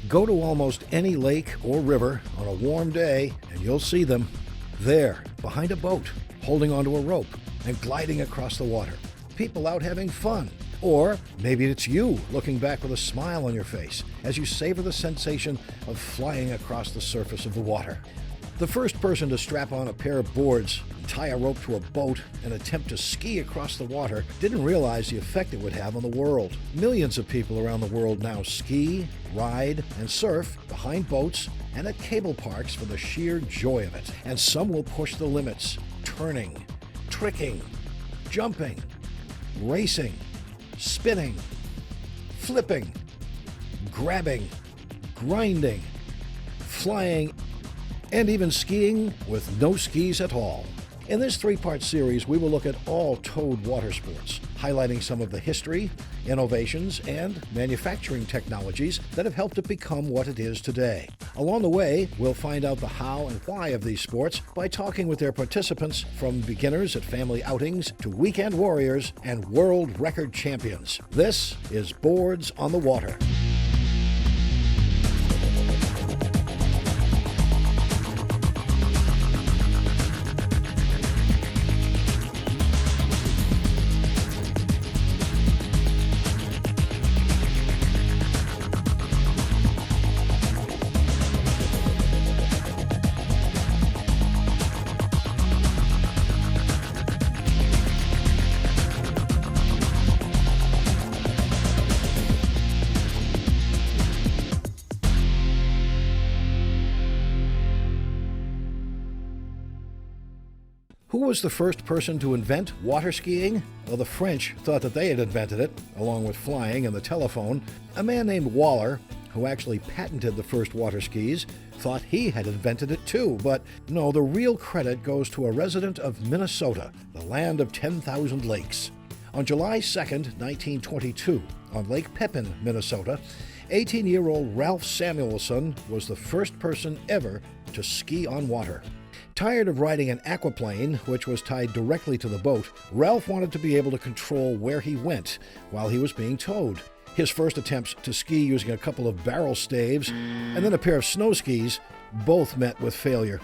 Go to almost any lake or river on a warm day and you'll see them there, behind a boat, holding onto a rope and gliding across the water. People out having fun. Or maybe it's you looking back with a smile on your face as you savor the sensation of flying across the surface of the water. The first person to strap on a pair of boards, tie a rope to a boat, and attempt to ski across the water didn't realize the effect it would have on the world. Millions of people around the world now ski, ride, and surf behind boats and at cable parks for the sheer joy of it. And some will push the limits, turning, tricking, jumping, racing, spinning, flipping, grabbing, grinding, flying, and even skiing with no skis at all. In this three-part series, we will look at all towed water sports, highlighting some of the history, innovations, and manufacturing technologies that have helped it become what it is today. Along the way, we'll find out the how and why of these sports by talking with their participants, from beginners at family outings to weekend warriors and world record champions. This is Boards on the Water. Who was the first person to invent water skiing? Well, the French thought that they had invented it, along with flying and the telephone. A man named Waller, who actually patented the first water skis, thought he had invented it too. But no, the real credit goes to a resident of Minnesota, the land of 10,000 lakes. On July 2nd, 1922, on Lake Pepin, Minnesota, 18-year-old Ralph Samuelson was the first person ever to ski on water. Tired of riding an aquaplane, which was tied directly to the boat, Ralph wanted to be able to control where he went while he was being towed. His first attempts to ski using a couple of barrel staves and then a pair of snow skis both met with failure.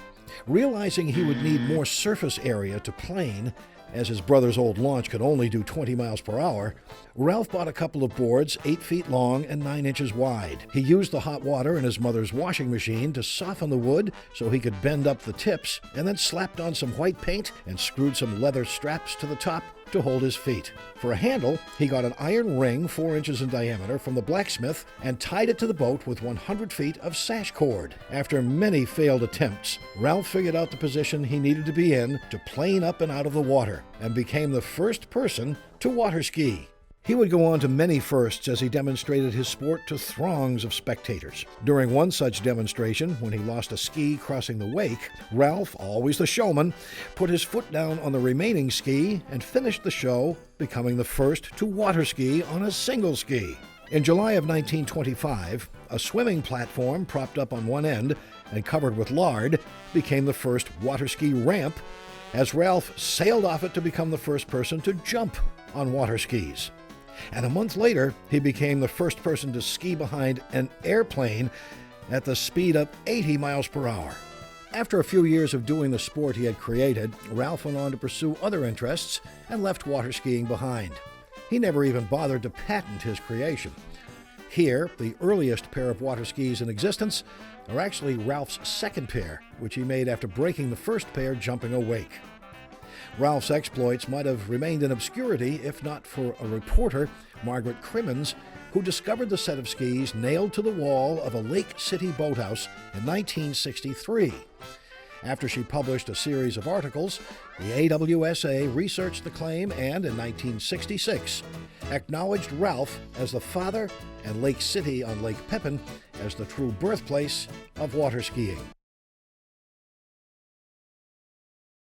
Realizing he would need more surface area to plane, as his brother's old launch could only do 20 miles per hour, Ralph bought a couple of boards 8 feet long and 9 inches wide. He used the hot water in his mother's washing machine to soften the wood so he could bend up the tips, and then slapped on some white paint and screwed some leather straps to the top to hold his feet. For a handle, he got an iron ring 4 inches in diameter from the blacksmith and tied it to the boat with 100 feet of sash cord. After many failed attempts, Ralph figured out the position he needed to be in to plane up and out of the water and became the first person to water ski. He would go on to many firsts as he demonstrated his sport to throngs of spectators. During one such demonstration, when he lost a ski crossing the wake, Ralph, always the showman, put his foot down on the remaining ski and finished the show, becoming the first to water ski on a single ski. In July of 1925, a swimming platform propped up on one end and covered with lard became the first water ski ramp, as Ralph sailed off it to become the first person to jump on water skis. And a month later, he became the first person to ski behind an airplane at the speed of 80 miles per hour. After a few years of doing the sport he had created, Ralph went on to pursue other interests and left water skiing behind. He never even bothered to patent his creation. Here, the earliest pair of water skis in existence are actually Ralph's second pair, which he made after breaking the first pair jumping a wake. Ralph's exploits might have remained in obscurity if not for a reporter, Margaret Crimmins, who discovered the set of skis nailed to the wall of a Lake City boathouse in 1963. After she published a series of articles, the AWSA researched the claim and, in 1966, acknowledged Ralph as the father and Lake City on Lake Pepin as the true birthplace of water skiing.